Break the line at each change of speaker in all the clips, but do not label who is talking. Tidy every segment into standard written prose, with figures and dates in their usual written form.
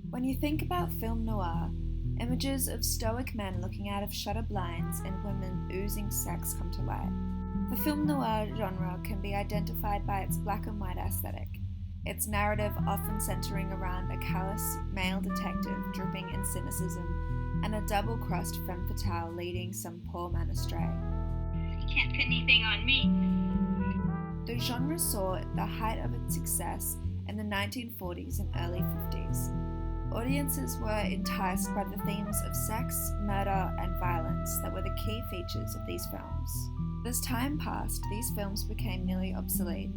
When you think about film noir, images of stoic men looking out of shutter blinds and women oozing sex come to light. The film noir genre can be identified by its black and white aesthetic, its narrative often centering around a callous male detective dripping in cynicism and a double-crossed femme fatale leading some poor man astray.
You can't pin anything on me.
The genre saw the height of its success in the 1940s and early 50s. Audiences were enticed by the themes of sex, murder, and violence that were the key features of these films. As time passed, these films became nearly obsolete.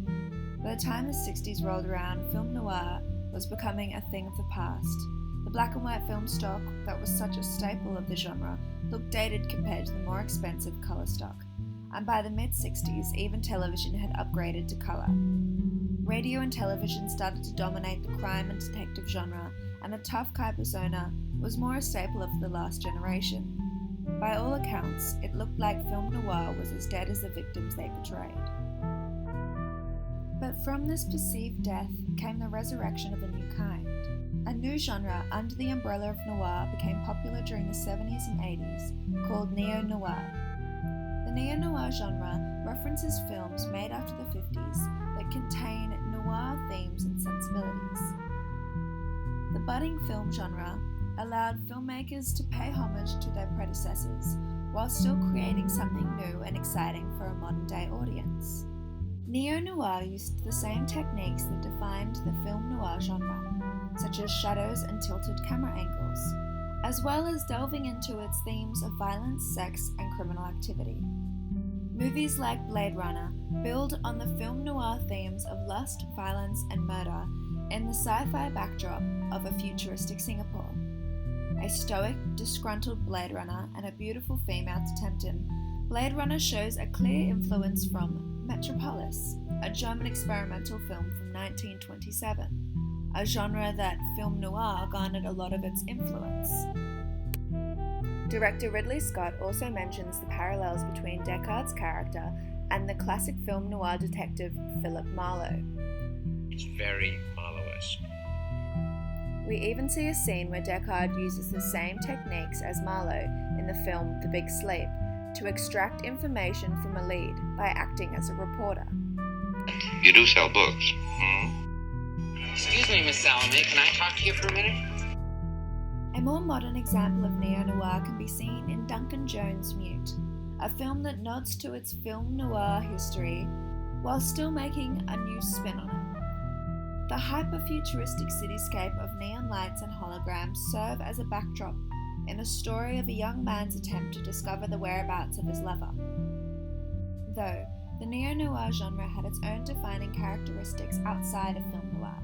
By the time the 60s rolled around, film noir was becoming a thing of the past. The black and white film stock that was such a staple of the genre looked dated compared to the more expensive colour stock. And by the mid-60s, even television had upgraded to colour. Radio and television started to dominate the crime and detective genre, and the tough guy persona was more a staple of the last generation. By all accounts, it looked like film noir was as dead as the victims they portrayed. But from this perceived death came the resurrection of a new kind. A new genre under the umbrella of noir became popular during the 70s and 80s, called neo-noir. The neo-noir genre references films made after the 50s that contain noir themes and sensibilities. The budding film genre allowed filmmakers to pay homage to their predecessors while still creating something new and exciting for a modern-day audience. Neo-noir used the same techniques that defined the film noir genre, such as shadows and tilted camera angles, as well as delving into its themes of violence, sex, and criminal activity. Movies like Blade Runner build on the film noir themes of lust, violence, and murder in the sci-fi backdrop of a futuristic Singapore. A stoic, disgruntled Blade Runner and a beautiful female to tempt him, Blade Runner shows a clear influence from Metropolis, a German experimental film from 1927, a genre that film noir garnered a lot of its influence. Director Ridley Scott also mentions the parallels between Deckard's character and the classic film noir detective Philip Marlowe.
It's very Marlowe-esque.
We even see a scene where Deckard uses the same techniques as Marlowe in the film The Big Sleep to extract information from a lead by acting as a reporter.
You do sell books,
Excuse me, Miss Salome, can I talk to you for a minute?
A more modern example of neo-noir can be seen in Duncan Jones' Mute, a film that nods to its film noir history while still making a new spin on it. The hyper-futuristic cityscape of neon lights and holograms serve as a backdrop in the story of a young man's attempt to discover the whereabouts of his lover. Though, the neo-noir genre had its own defining characteristics outside of film noir.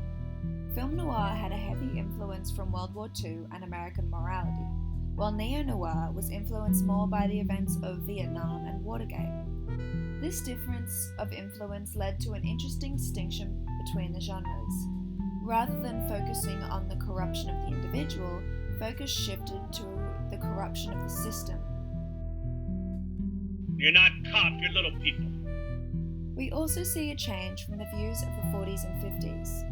Film noir had a heavy influence from World War II and American morality, while neo-noir was influenced more by the events of Vietnam and Watergate. This difference of influence led to an interesting distinction between the genres. Rather than focusing on the corruption of the individual, focus shifted to the corruption of the system.
You're not cop, you're little people.
We also see a change from the views of the 40s and 50s.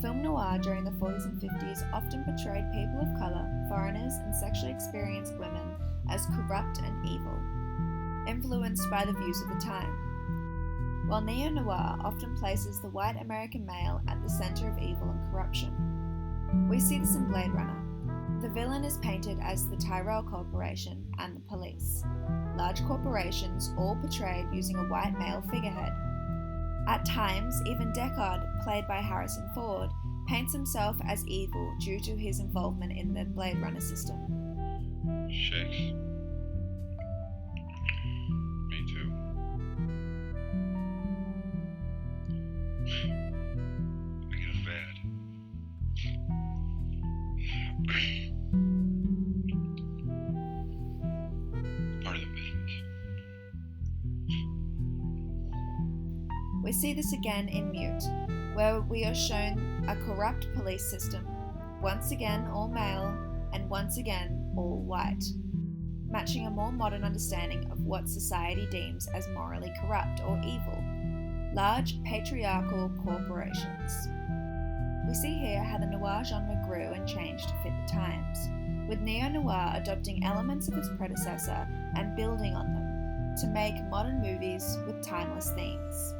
Film noir during the 40s and 50s often portrayed people of colour, foreigners, and sexually experienced women as corrupt and evil, influenced by the views of the time, while neo-noir often places the white American male at the centre of evil and corruption. We see this in Blade Runner. The villain is painted as the Tyrell Corporation and the police, large corporations all portrayed using a white male figurehead. At times, even Deckard, played by Harrison Ford, paints himself as evil due to his involvement in the Blade Runner system.
Shakes. Me too. I get a bad. Part of the business.
We see this again in Mute, where we are shown a corrupt police system, once again all male and once again all white, matching a more modern understanding of what society deems as morally corrupt or evil, large patriarchal corporations. We see here how the noir genre grew and changed to fit with neo-noir adopting elements of its predecessor and building on them to make modern movies with timeless themes.